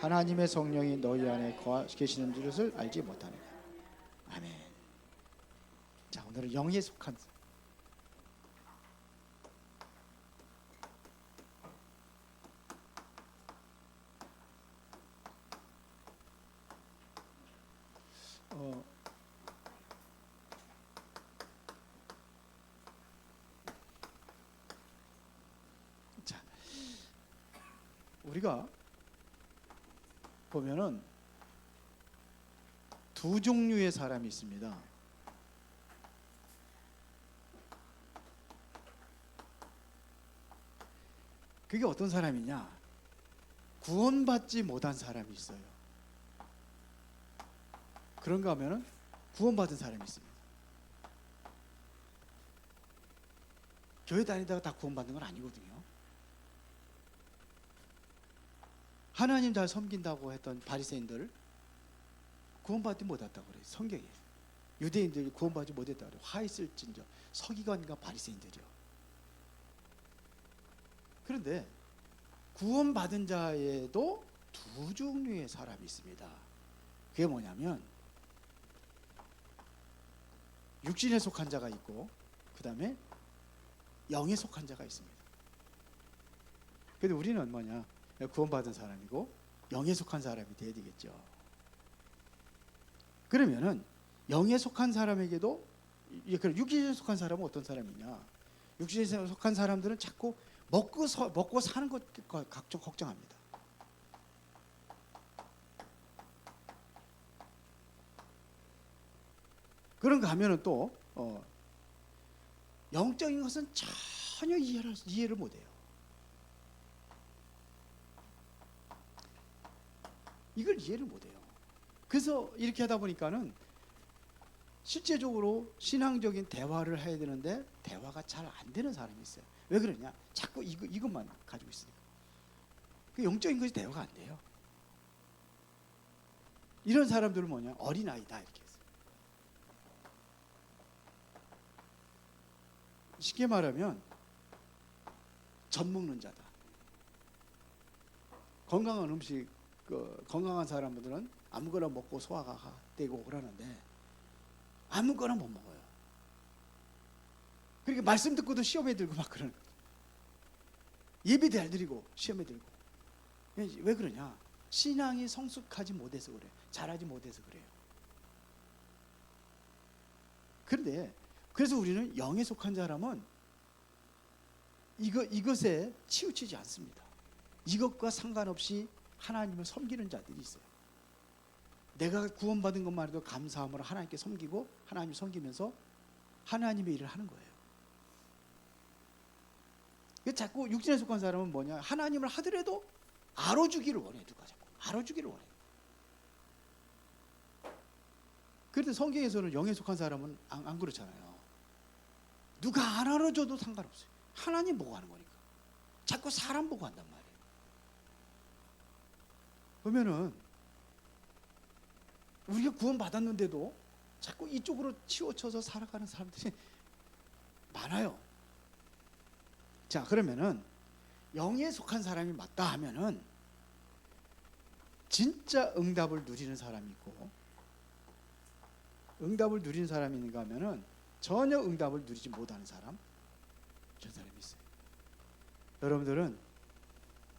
하나님의 성령이 너희 안에 계시는 줄을 알지 못하느냐. 아멘. 자, 오늘은 영에 속한 자, 우리가 보면은 두 종류의 사람이 있습니다. 그게 어떤 사람이냐? 구원받지 못한 사람이 있어요. 그런가 하면은 구원받은 사람이 있습니다. 교회 다니다가 다 구원받는 건 아니거든요. 하나님 잘 섬긴다고 했던 바리새인들 구원받지 못했다고 그래요. 성경에 유대인들이 구원받지 못했다고 그래요. 화 있을진저 서기관과 바리새인들이요. 그런데 구원받은 자에도 두 종류의 사람이 있습니다. 그게 뭐냐면 육신에 속한 자가 있고 그 다음에 영에 속한 자가 있습니다. 그런데 우리는 뭐냐? 구원받은 사람이고 영에 속한 사람이 돼야 되겠죠. 그러면은 영에 속한 사람에게도 육신에 속한 사람은 어떤 사람이냐? 육신에 속한 사람들은 자꾸 먹고 사는 것 각종 걱정합니다. 그런가 하면은 또 영적인 것은 전혀 이해를 못해요. 이걸 이해를 못해요. 그래서 이렇게 하다 보니까는 실제적으로 신앙적인 대화를 해야 되는데 대화가 잘 안 되는 사람이 있어요. 왜 그러냐? 자꾸 이것만 가지고 있으니까. 그 영적인 것이 대화가 안 돼요. 이런 사람들은 뭐냐? 어린아이다 이렇게 해서. 쉽게 말하면 젖 먹는 자다. 건강한 음식, 건강한 사람들은 아무거나 먹고 소화가 되고 그러는데 아무거나 못 먹어요. 그러니까 말씀 듣고도 시험에 들고 막 그러는 거죠. 예배 잘 드리고 시험에 들고. 왜 그러냐? 신앙이 성숙하지 못해서 그래요. 잘하지 못해서 그래요. 그런데 그래서 우리는 영에 속한 사람은 이것에 치우치지 않습니다. 이것과 상관없이 하나님을 섬기는 자들이 있어요. 내가 구원받은 것만 해도 감사함으로 하나님께 섬기고 하나님 섬기면서 하나님의 일을 하는 거예요. 자꾸 육신에 속한 사람은 뭐냐? 하나님을 하더라도 알아주기를 원해. 누가 자꾸 알아주기를 원해. 그런데 성경에서는 영에 속한 사람은 안 그렇잖아요. 누가 안 알아줘도 상관없어요. 하나님 보고 하는 거니까. 자꾸 사람 보고 한단 말이에요. 보면은 우리가 구원받았는데도 자꾸 이쪽으로 치우쳐서 살아가는 사람들이 많아요. 자, 그러면은 영에 속한 사람이 맞다 하면은 진짜 응답을 누리는 사람이 있고 응답을 누리는 사람이 있는가 하면은 전혀 응답을 누리지 못하는 사람, 저 사람이 있어요. 여러분들은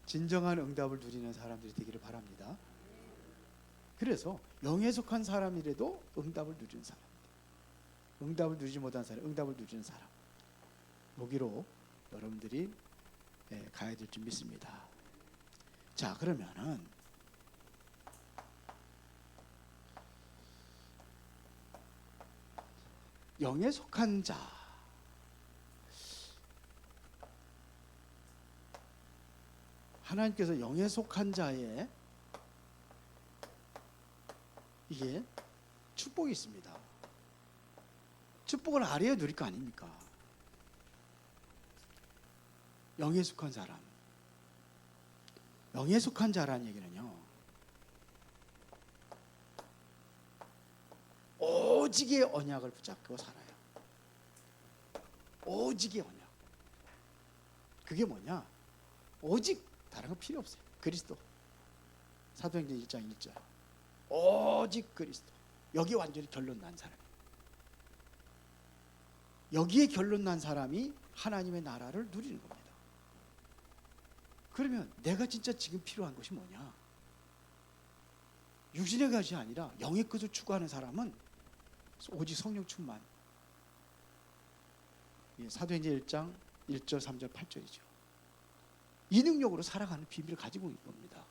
진정한 응답을 누리는 사람들이 되기를 바랍니다. 그래서 영에 속한 사람이라도 응답을 누리는 사람입니다. 응답을 누리지 못한 사람, 응답을 누리는 사람. 여기로 여러분들이 가야 될 줄 믿습니다. 자, 그러면은 영에 속한 자, 하나님께서 영에 속한 자에 이게 축복이 있습니다. 축복을 아래에 누릴 거 아닙니까? 영에 속한 사람. 영에 속한 자라는 얘기는요, 오직의 언약을 붙잡고 살아요. 오직의 언약. 그게 뭐냐? 오직 다른 거 필요 없어요. 그리스도. 사도행전 1장 1절. 오직 그리스도. 여기 완전히 결론 난 사람. 여기에 결론 난 사람이 하나님의 나라를 누리는 겁니다. 그러면 내가 진짜 지금 필요한 것이 뭐냐? 육신의 것이 아니라 영의 것을 추구하는 사람은 오직 성령 충만. 사도행전 1장 1절 3절 8절이죠. 이 능력으로 살아가는 비밀을 가지고 있는 겁니다.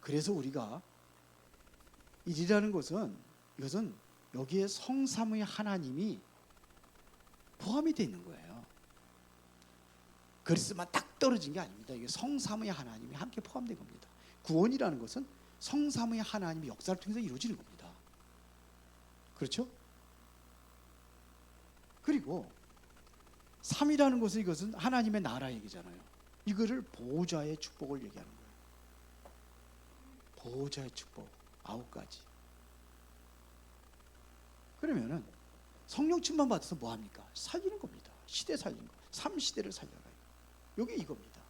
그래서 우리가 일이라는 것은, 이것은 여기에 성삼의 하나님이 포함이 되어 있는 거예요. 그리스만 딱 떨어진 게 아닙니다. 이게 성삼의 하나님이 함께 포함된 겁니다. 구원이라는 것은 성삼의 하나님의 역사를 통해서 이루어지는 겁니다. 그렇죠? 그리고 삼이라는 것은, 이것은 하나님의 나라 얘기잖아요. 이거를 보호자의 축복을 얘기하는 거예요. 보호자의 축복 9가지. 그러면은 성령 충만 받아서 뭐 합니까? 살리는 겁니다. 시대 살리는 거. 3시대를 살려라. 이게 이겁니다.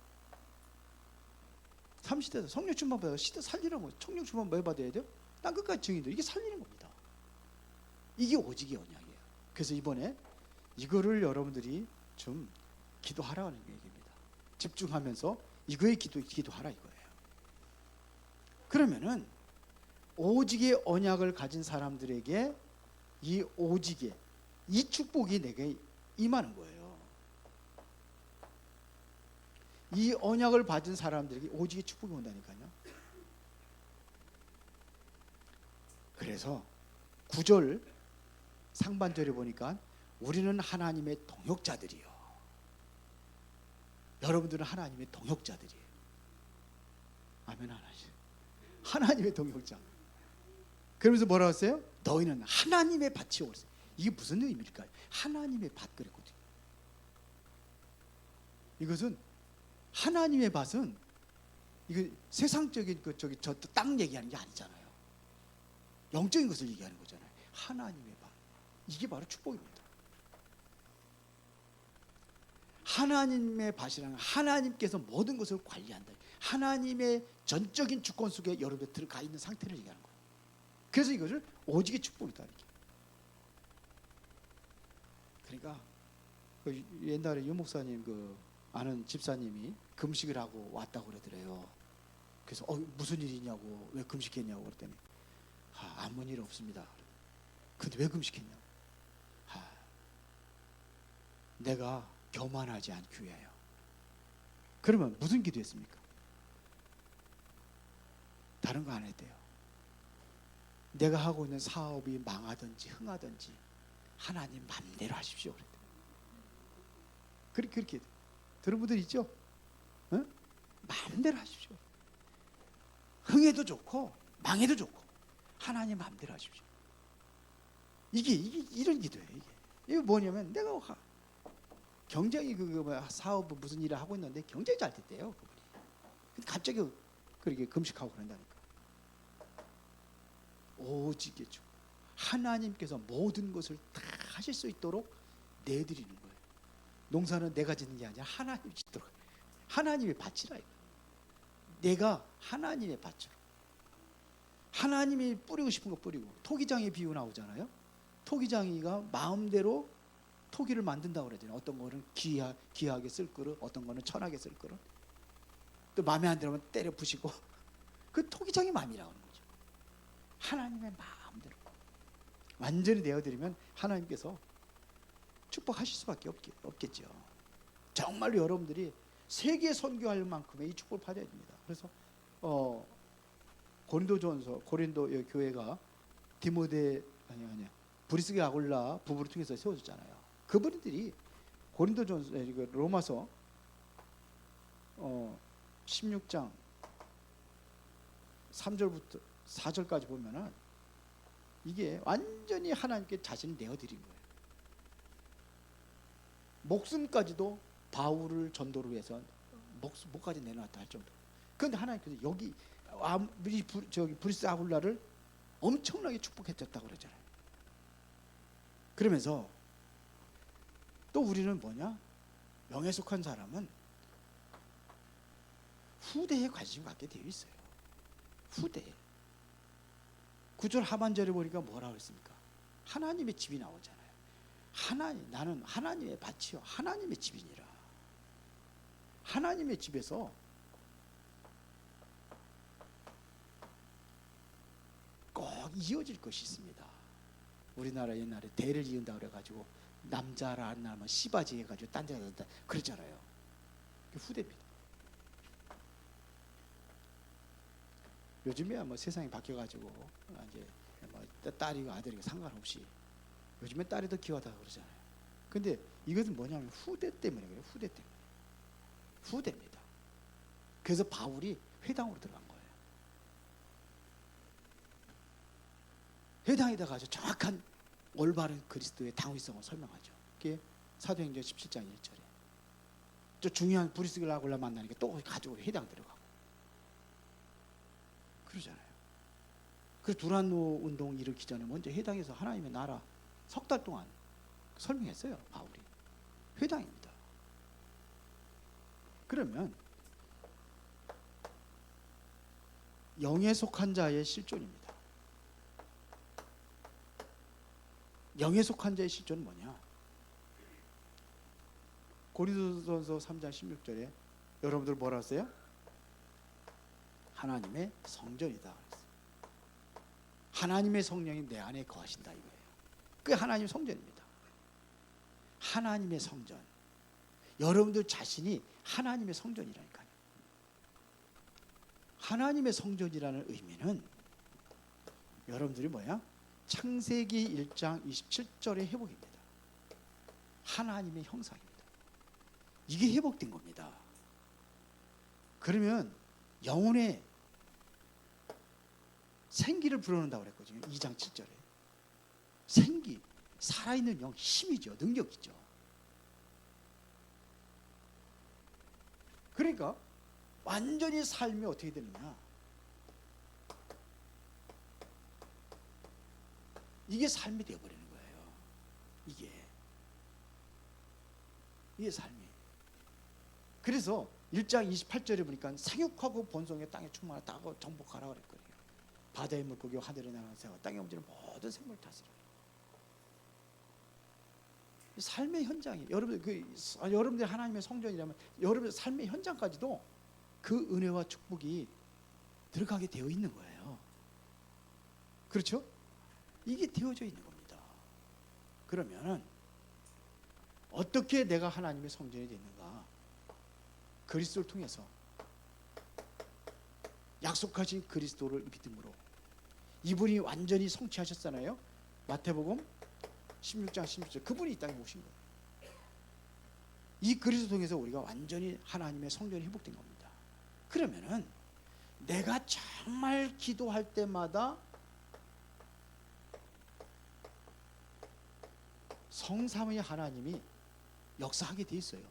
3시대에서 성령 충만 받아서 시대 살리라고. 성령 충만 뭐 받아야 돼요? 땅 끝까지 증인들. 이게 살리는 겁니다. 이게 오직의 언약이에요. 그래서 이번에 이거를 여러분들이 좀 기도하라는 얘기입니다. 집중하면서 이거에 기도하라 이거예요. 그러면은 오직의 언약을 가진 사람들에게 이 오직의 이 축복이 내게 임하는 거예요. 이 언약을 받은 사람들에게 오직의 축복이 온다니까요. 그래서 9절 상반절에 보니까 우리는 하나님의 동역자들이요. 여러분들은 하나님의 동역자들이에요. 아멘 안 하시죠? 하나님의 동역자. 그러면서 뭐라고 했어요? 너희는 하나님의 밭이 오르세. 이게 무슨 의미일까요? 하나님의 밭 그랬거든요. 이것은 하나님의 밭은 이거 세상적인 저 땅 얘기하는 게 아니잖아요. 영적인 것을 얘기하는 거잖아요. 하나님의 밭. 이게 바로 축복입니다. 하나님의 밭이라는 하나님께서 모든 것을 관리한다. 하나님의 전적인 주권 속에 여러분들 들어가 있는 상태를 얘기하는 거예요. 그래서 이것을 오직의 축복이다 이렇게. 그러니까 그 옛날에 유 목사님 그 아는 집사님이 금식을 하고 왔다고 그러더래요. 그래서 무슨 일이 있냐고, 왜 금식했냐고 그랬더니 아무 일 없습니다. 근데 왜 금식했냐고. 내가 교만하지 않기 위하여. 그러면 무슨 기도했습니까? 다른 거 안 했대요. 내가 하고 있는 사업이 망하든지 흥하든지 하나님 맘대로 하십시오. 그렇게 들은 분들 있죠? 응? 마음대로 하십시오. 흥해도 좋고 망해도 좋고 하나님 마음대로 하십시오. 이게 이런 기도예요. 이게 뭐냐면 내가 굉장히 사업 무슨 일을 하고 있는데 굉장히 잘 됐대요. 근데 갑자기 그렇게 금식하고 그런다니까. 오직이죠. 하나님께서 모든 것을 다 하실 수 있도록 내드리는 거예요. 농사는 내가 짓는 게 아니라 하나님이 짓도록. 하나님의 밭이라 이거. 내가 하나님의 밭으로. 하나님이 뿌리고 싶은 거 뿌리고. 토기장의 비유 나오잖아요. 토기장이가 마음대로 토기를 만든다고 그러잖아요. 어떤 거는 귀하게 쓸 그릇, 어떤 거는 천하게 쓸 그릇. 또 마음에 안 들면 때려 부시고. 그 토기장의 마음이라고 하는 거죠. 하나님의 마음대로 완전히 내어드리면 하나님께서 축복하실 수밖에 없겠죠. 정말로 여러분들이 세계 선교할 만큼의 이 축복을 받아야 됩니다. 그래서 고린도 교회가 디모데 브리스게 아굴라 부부를 통해서 세워졌잖아요. 그분들이 고린도전서 로마서 16장 3절부터 4절까지 보면은 이게 완전히 하나님께 자신을 내어드린 거예요. 목숨까지도 바울을 전도를 위해서 목까지 내놓았다 할 정도. 그런데 하나님께서 여기 브리스 아굴라를 엄청나게 축복했었다고 그러잖아요. 그러면서 또 우리는 뭐냐? 영에 속한 사람은 후대에 관심 갖게 되어 있어요. 후대. 9절 하반절에 보니까 뭐라고 했습니까? 하나님의 집이 나오잖아요. 나는 하나님의 밭이요 하나님의 집이니라. 하나님의 집에서 꼭 이어질 것이 있습니다. 우리나라 옛날에 대를 이은다 그래가지고 남자라 안 나면 씨바지 해가지고 딴 데 가다 그랬잖아요. 그게 후대입니다. 요즘에야 뭐 세상이 바뀌어가지고 이제 뭐 딸이고 아들이고 상관없이 요즘에 딸이 더 귀하다 그러잖아요. 근데 이것은 뭐냐면 후대 때문에 그래요. 후대 때문에. 후대입니다. 그래서 바울이 회당으로 들어간 거예요. 회당에다 가서 정확한 올바른 그리스도의 당위성을 설명하죠. 그게 사도행전 17장 1절에 저 중요한 브리스길 아굴라 만나니까 또 가지고 회당 들어가고 그러잖아요. 그 두란노 운동 일으키기 전에 먼저 회당에서 하나님의 나라 석 달 동안 설명했어요. 바울이. 회당입니다. 그러면 영에 속한 자의 실존입니다. 영에 속한 자의 실존은 뭐냐? 고린도전서 3장 16절에 여러분들 뭐라 했어요? 하나님의 성전이다. 하나님의 성령이 내 안에 거하신다 이거예요. 그게 하나님의 성전입니다. 하나님의 성전. 여러분들 자신이 하나님의 성전이라니까요. 하나님의 성전이라는 의미는 여러분들이 뭐야? 창세기 1장 27절의 회복입니다. 하나님의 형상입니다. 이게 회복된 겁니다. 그러면 영혼의 생기를 불어넣는다고 그랬거든요. 2장 7절에. 생기, 살아있는 영, 힘이죠. 능력이죠. 그러니까 완전히 삶이 어떻게 되느냐? 이게 삶이 되어버리는 거예요. 이게 삶이. 그래서 1장 28절에 보니까 생육하고 본성의 땅에 충만하다고 정복하라 그랬거든요. 바다의 물고기와 하늘에 나가는 새와 땅에 움직이는 모든 생물 다스려. 삶의 현장이 여러분들 하나님의 성전이라면 여러분의 삶의 현장까지도 그 은혜와 축복이 들어가게 되어 있는 거예요. 그렇죠? 이게 되어져 있는 겁니다. 그러면은 어떻게 내가 하나님의 성전이 됐는가? 그리스도를 통해서 약속하신 그리스도를 믿음으로 이분이 완전히 성취하셨잖아요. 마태복음 16장 16절 그분이 이 땅에 오신 거예요. 이 그리스도 통해서 우리가 완전히 하나님의 성전이 회복된 겁니다. 그러면은 내가 정말 기도할 때마다 성삼위 하나님이 역사하게 돼 있어요.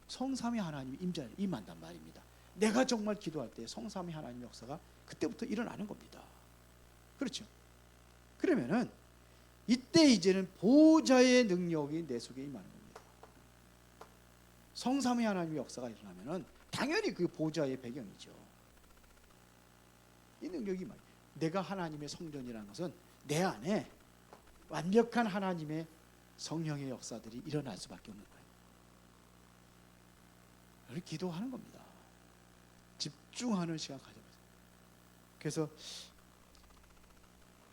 성삼위 하나님이 임한단 말입니다. 내가 정말 기도할 때 성삼위 하나님 역사가 그때부터 일어나는 겁니다. 그렇죠? 그러면은 이때 이제는 보좌의 능력이 내 속에 임하는 겁니다. 성삼위 하나님의 역사가 일어나면은 당연히 그 보좌의 배경이죠. 이 능력이 말이에요. 내가 하나님의 성전이라는 것은 내 안에 완벽한 하나님의 성령의 역사들이 일어날 수밖에 없는 거예요. 우리 기도하는 겁니다. 집중하는 시간 가져보세요. 그래서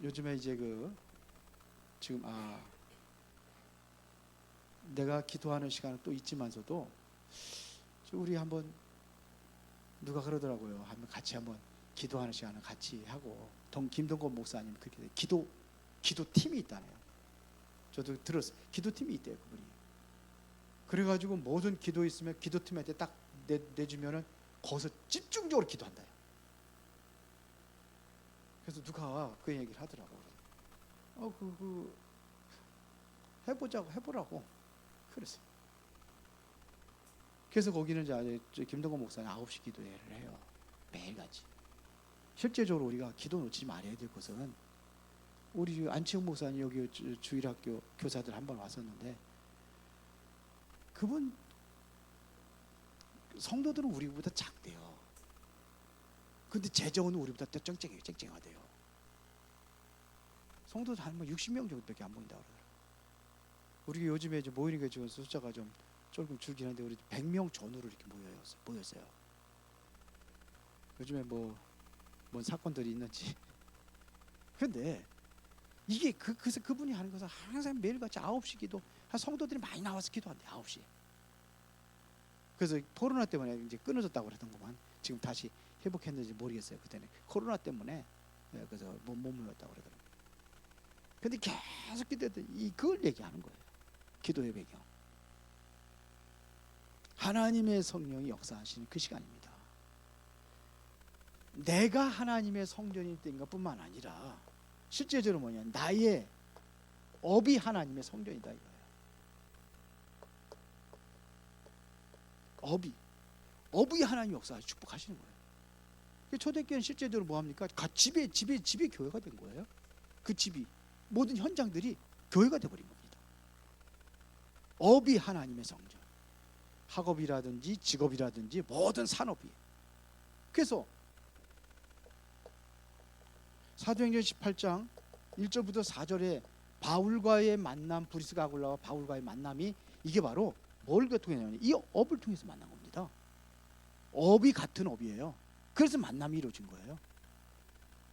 요즘에 이제 지금 내가 기도하는 시간은 또 있지만서도 우리 한번 누가 그러더라고요. 한번 같이 한번 기도하는 시간을 같이 하고 김동건 목사님 그렇게 기도 팀이 있다네요. 저도 들었어요. 기도 팀이 있대요, 그분이. 그래가지고 모든 기도 있으면 기도 팀한테 딱 내주면은 거기서 집중적으로 기도한다. 그래서 누가 그 얘기를 하더라고요. 해보라고 그랬어요. 그래서 거기는 이제 김동건 목사님 9시 기도회를 해요. 매일같이. 실제적으로 우리가 기도 놓치지 말아야 될 것은 우리 안치홍 목사님 여기 주일학교 교사들 한 번 왔었는데 그분 성도들은 우리보다 작대요. 근데 재정은 우리보다 더 쨍쨍하대요. 성도도 한 60명 정도밖에 안 모인다고 그러더라고요. 우리 요즘에 좀 모이는 게 지금 숫자가 좀 조금 줄긴 한데 우리 100명 전후로 이렇게 모였어요. 요즘에 뭔 사건들이 있는지. 근데 이게 그분이 하는 것은 항상 매일같이 9시 기도, 성도들이 많이 나와서 기도한대. 9시. 그래서 코로나 때문에 이제 끊어졌다고 그러던구만. 지금 다시 회복했는지 모르겠어요. 그때는 코로나 때문에 그래서 못 모였다고 그러더라고요. 근데 계속 기도했더니 이걸 얘기하는 거예요. 기도의 배경. 하나님의 성령이 역사하시는 그 시간입니다. 내가 하나님의 성전이 된 것뿐만 아니라 실제적으로 뭐냐, 나의 업이 하나님의 성전이다 이거예요. 업이 하나님 역사하시 축복하시는 거예요. 초대교회는 실제적으로 뭐 합니까? 집에 교회가 된 거예요. 그 집이 모든 현장들이 교회가 되어버린 겁니다. 업이 하나님의 성전. 학업이라든지 직업이라든지 모든 산업이. 그래서 사도행전 18장 1절부터 4절에 바울과의 만남, 브리스가 아굴라와 바울과의 만남이 이게 바로 뭘 통해냐면 이 업을 통해서 만난 겁니다. 업이 같은 업이에요. 그래서 만남이 이루어진 거예요.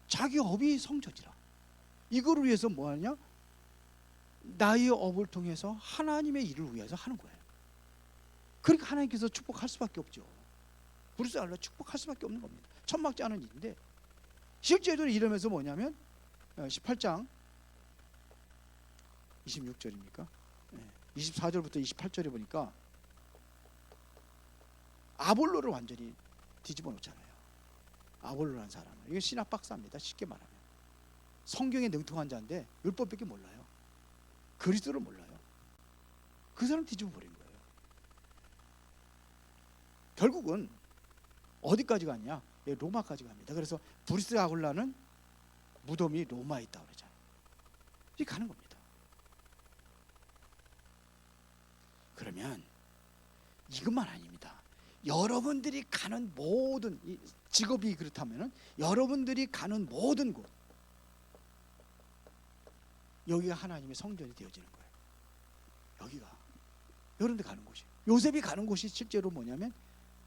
자기 업이 성전이라. 이거를 위해서 뭐 하냐? 나의 업을 통해서 하나님의 일을 위해서 하는 거예요. 그러니까 하나님께서 축복할 수밖에 없죠. 브리스 아굴라 축복할 수밖에 없는 겁니다. 천막지 않은 일인데 실제로 이러면서 뭐냐면 18장 26절입니까? 24절부터 28절에 보니까 아볼로를 완전히 뒤집어 놓잖아요. 아볼로라는 사람은 이게 신학 박사입니다. 쉽게 말하면 성경에 능통한 자인데 율법밖에 몰라요. 그리스도를 몰라요. 그 사람 뒤집어 버린 거예요. 결국은 어디까지 갔냐? 로마까지 갑니다. 그래서 브리스 아굴라는 무덤이 로마에 있다고 그러잖아요. 이렇게 가는 겁니다. 그러면 이것만 아닙니다. 여러분들이 가는 모든 직업이 그렇다면 여러분들이 가는 모든 곳 여기가 하나님의 성전이 되어지는 거예요. 여기가 여러분들 가는 곳이 요셉이 가는 곳이 실제로 뭐냐면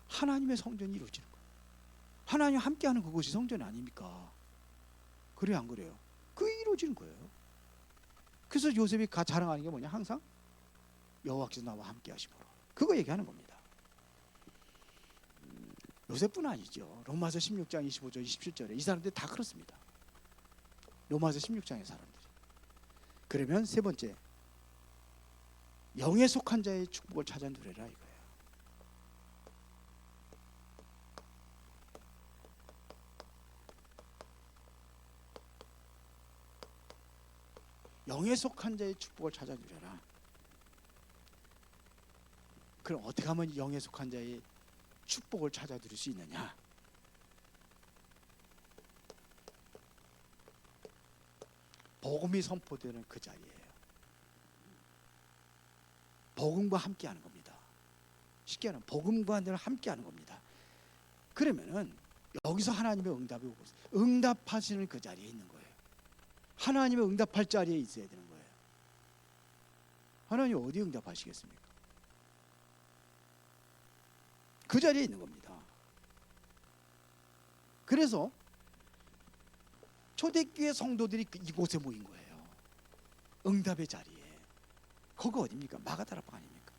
하나님의 성전이 이루어지는 거예요. 하나님 함께하는 그곳이 성전 아닙니까? 그래요, 안 그래요? 그 이루어지는 거예요. 그래서 요셉이 자랑하는 게 뭐냐? 항상 여호와께서 나와 함께하시므로 그거 얘기하는 겁니다. 요셉뿐 아니죠. 로마서 16장 25절 27절에 이 사람들이 다 그렇습니다. 로마서 16장의 사람들이. 그러면 세 번째, 영에 속한 자의 축복을 찾아 누려라 이거예요. 영에 속한 자의 축복을 찾아 누려라. 그럼 어떻게 하면 영에 속한 자의 축복을 찾아 누릴 수 있느냐? 복음이 선포되는 그 자리예요. 복음과 함께하는 겁니다. 쉽게 하면 복음과 늘 함께하는 겁니다. 그러면은 여기서 하나님의 응답이 오고 있어요. 응답하시는 그 자리에 있는 거예요. 하나님의 응답할 자리에 있어야 되는 거예요. 하나님 어디 응답하시겠습니까? 그 자리에 있는 겁니다. 그래서 초대교회 성도들이 이곳에 모인 거예요. 응답의 자리에. 거기 어디입니까? 마가다락방 아닙니까?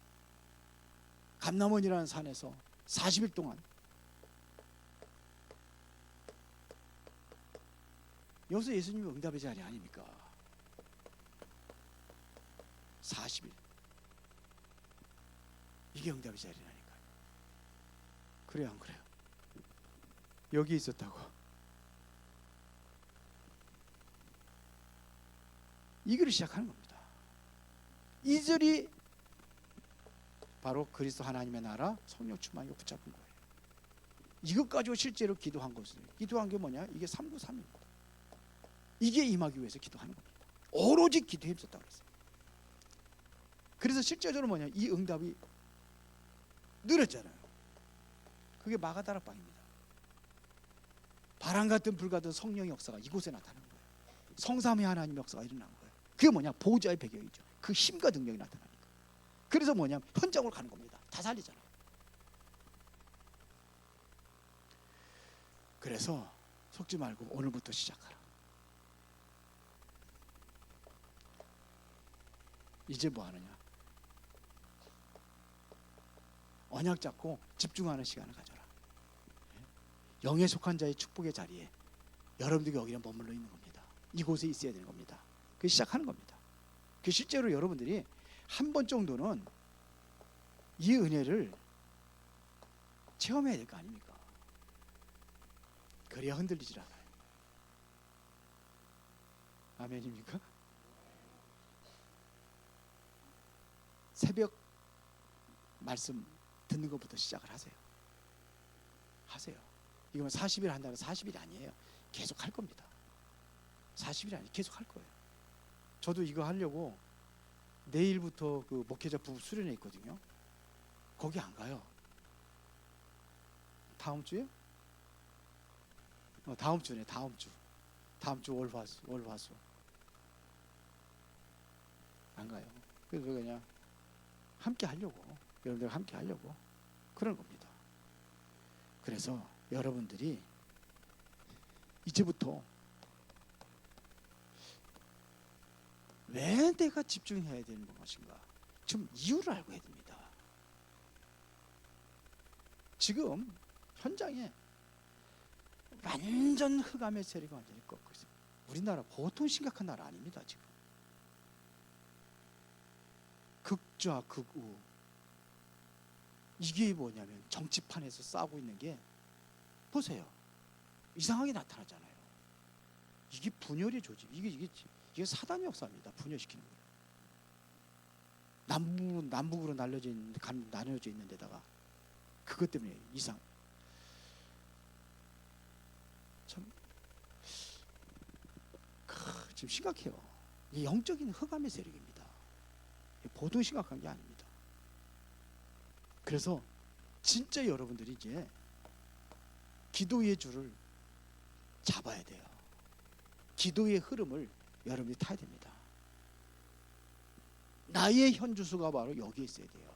감람원이라는 산에서 40일 동안 여기서 예수님의 응답의 자리 아닙니까? 40일. 이게 응답의 자리라니까요. 그래요, 안 그래요? 여기 있었다고. 이거를 시작하는 겁니다. 2절이 바로 그리스도 하나님의 나라 성령 충만이 붙잡은 거예요. 이것 가지고 실제로 기도한 것을 기도한 게 뭐냐? 이게 393입니다. 이게 임하기 위해서 기도하는 겁니다. 오로지 기도에 힘썼다고 그랬어요. 그래서 실제적으로 뭐냐? 이 응답이 늘었잖아요. 그게 마가다락방입니다. 바람 같은 불 같은 성령의 역사가 이곳에 나타나는 거예요. 성삼위 하나님 역사가 일어나는 거예요. 그게 뭐냐? 보호자의 배경이죠. 그 힘과 능력이 나타나는 거예요. 그래서 뭐냐? 현장으로 가는 겁니다. 다 살리잖아. 그래서 속지 말고 오늘부터 시작하라. 이제 뭐 하느냐? 언약 잡고 집중하는 시간을 가져라. 영에 속한 자의 축복의 자리에 여러분들이 여기는 머물러 있는 겁니다. 이곳에 있어야 되는 겁니다. 그 시작하는 겁니다. 그 실제로 여러분들이 한 번 정도는 이 은혜를 체험해야 될 거 아닙니까? 그래야 흔들리질 않아요. 아멘입니까? 새벽 말씀 듣는 것부터 시작을 하세요. 하세요. 이거는 40일 한다는 40일이 아니에요. 계속 할 겁니다. 40일이 아니에요. 계속 할 거예요. 저도 이거 하려고 내일부터 그 목회자 부부 수련회 있거든요. 거기 안 가요. 다음 주에? 다음 주네. 다음 주 월화수 안 가요. 그래서 그냥 함께 하려고, 여러분들 함께 하려고 그런 겁니다. 그래서 여러분들이 이제부터 왜 내가 집중해야 되는 것인가, 좀 이유를 알고 해야 됩니다. 지금 현장에 완전 흑암의 세력이 완전히 꺾고 있어요. 우리나라 보통 심각한 나라 아닙니다. 지금 극좌 극우, 이게 뭐냐면 정치판에서 싸우고 있는 게, 보세요. 이상하게 나타나잖아요. 이게 분열의 조짐, 이게 사단의 역사입니다. 분열시키는 거예요. 남북으로 나뉘어져 있는 데다가 그것 때문에 참 지금 심각해요. 이 영적인 흑암의 세력입니다. 보통 심각한 게 아닙니다. 그래서 진짜 여러분들이 이제 기도의 줄을 잡아야 돼요. 기도의 흐름을 여러분이 타야 됩니다. 나의 현주소가 바로 여기에 있어야 돼요.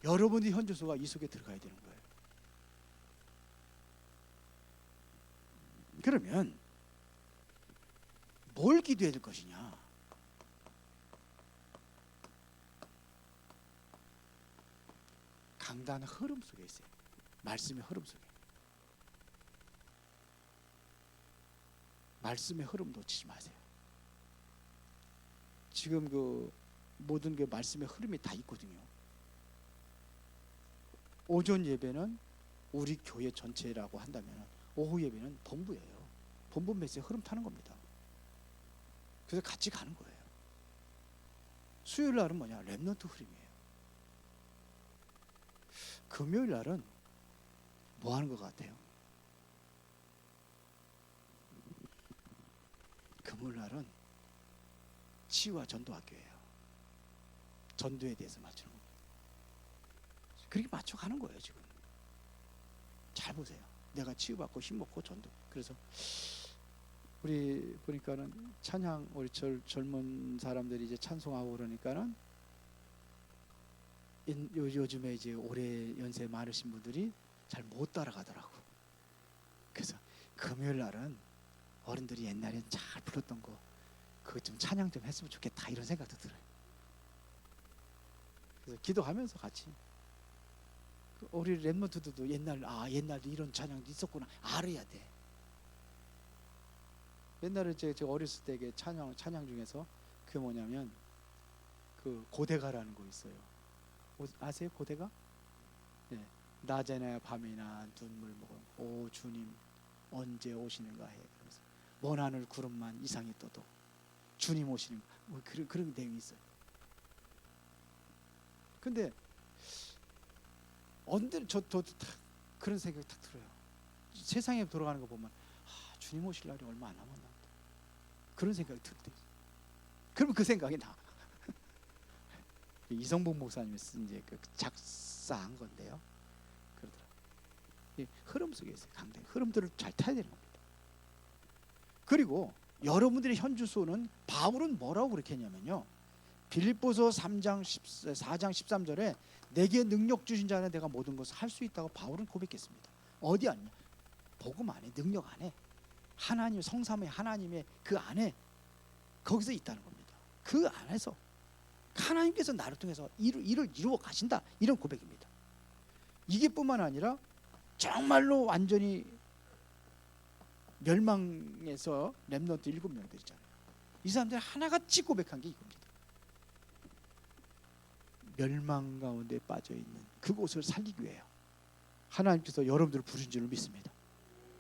여러분의 현주소가 이 속에 들어가야 되는 거예요. 그러면 뭘 기도해야 될 것이냐? 강단의 흐름 속에 있어요. 말씀의 흐름 속에. 말씀의 흐름 놓치지 마세요. 지금 그 모든 게 말씀의 흐름이 다 있거든요. 오전 예배는 우리 교회 전체라고 한다면 오후 예배는 본부예요. 본부 메시지 흐름 타는 겁니다. 그래서 같이 가는 거예요. 수요일 날은 뭐냐? 렘넌트 흐름이에요. 금요일 날은 뭐 하는 것 같아요? 금요일 날은 치유와 전도 학교예요. 전도에 대해서 맞추는 겁니다. 그렇게 맞춰가는 거예요. 지금 잘 보세요. 내가 치유받고 힘먹고 전도. 그래서 우리 보니까는 찬양, 우리 젊은 사람들이 이제 찬송하고 그러니까는 요즘에 이제 올해 연세 많으신 분들이 잘 못 따라가더라고. 그래서 금요일 날은 어른들이 옛날엔 잘 불렀던 거 그거 좀 찬양 좀 했으면 좋겠다, 이런 생각도 들어요. 그래서 기도하면서 같이 우리 랩런트들도 옛날에 이런 찬양도 있었구나 알아야 돼. 옛날에 제가 어렸을 때 찬양 중에서 그게 뭐냐면 그 고대가라는 거 있어요. 아세요? 고대가? 네. 낮에나 밤이나 눈물 먹어 오 주님 언제 오시는가 해. 그러면서 먼 하늘 구름만 이상히 떠도 주님 오시는 거, 뭐 그런 내용이 있어요. 근데 언제 저도 그런 생각이 딱 들어요. 세상에 돌아가는 거 보면 주님 오실 날이 얼마 안 남았나 보다. 그런 생각이 들 때. 그러면 그 생각이 나. 이성복 목사님이 쓴 이제 그 작사한 건데요. 이 흐름 속에 있어요. 강대 흐름들을 잘 타야 되는 겁니다. 그리고 여러분들의 현주소는 바울은 뭐라고 그렇게 했냐면요. 빌립보서 4장 13절에 내게 능력 주신 자는 내가 모든 것을 할 수 있다고 바울은 고백했습니다. 어디 아니냐? 복음 안에, 능력 안에, 하나님 성삼의 하나님의 그 안에 거기서 있다는 겁니다. 그 안에서 하나님께서 나를 통해서 일을 이루어 가신다, 이런 고백입니다. 이게 뿐만 아니라 정말로 완전히 멸망에서 렘넌트 7명들 있잖아요. 이 사람들이 하나같이 고백한 게 이겁니다. 멸망 가운데 빠져있는 그곳을 살리기 위해요. 하나님께서 여러분들을 부르신 줄을 믿습니다.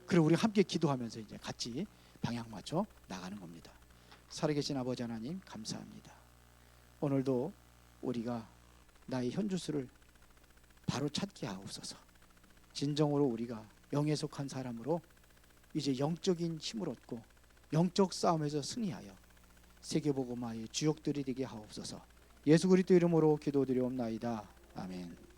그리고 우리 함께 기도하면서 이제 같이 방향 맞춰 나가는 겁니다. 살아계신 아버지 하나님 감사합니다. 오늘도 우리가 나의 현주소를 바로 찾게 하옵소서. 진정으로 우리가 영에 속한 사람으로 이제 영적인 힘을 얻고 영적 싸움에서 승리하여 세계복음화의 주역들이 되게 하옵소서. 예수 그리스도 이름으로 기도드리옵나이다. 아멘.